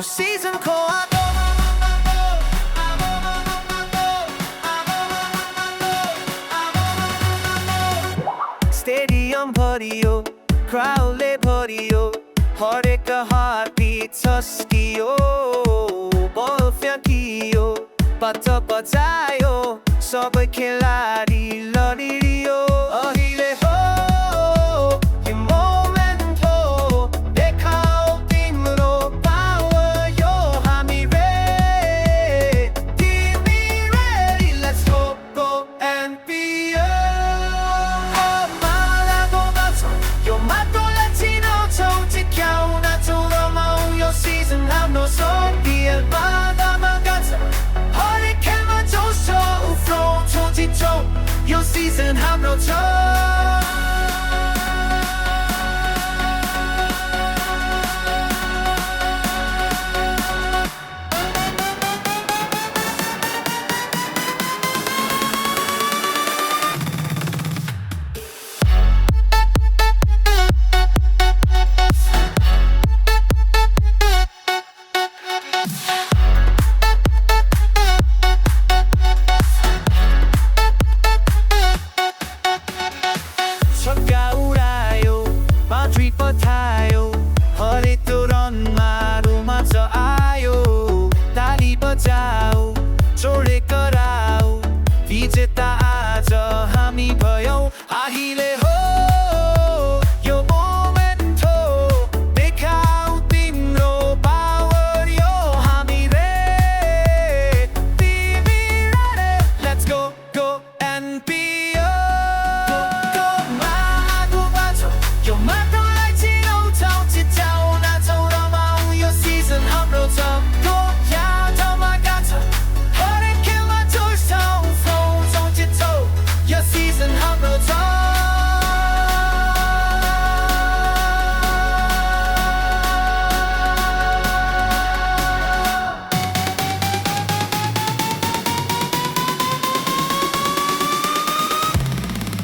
Your season core Stadium party-o, crowd le party-o, हर एक heartbeat सस्कियो बल फ्याँकियो पत्ता बजायो सबै खेलाडी लडियो अहिले हो यो मोमेन्ट हो देखाऊ तिम्रो पावर यो हामी ready let's go and be 말하고 가서 요 맛도 Latino 지켜나 돌아온 your season have no soul 비엘 바다만 가서 허리케만 조서 우프로 초지초 your season have no choice छक्का उडायो बाउन्ड्री पठायो हरेक त्यो रनमा रोमाञ्च आयो ताली बजाऊ जोडे कराऊ विजेता आज हामी भयौँ अहिले हो यो मोमेन्ट हो देखाऊ तिम्रो पावर यो हामी ready let's go and be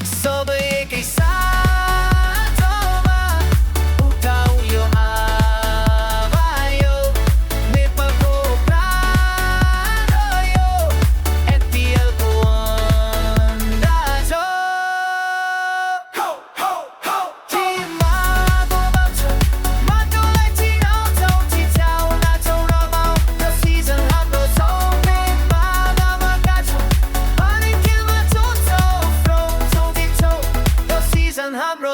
सबै एकै साथमा उठाउयो आवायो नेपालको प्राण हो यो FPL को अन्दाज हो टिममा बोलाउँछ माटोलाई चिनाउँछौ चिच्याउ नाचौ रमाऊ यो सिजन हाम्रो सबै बाधामा गाछौ हरेक खेलमा जोड्छौ Your season हाम्रो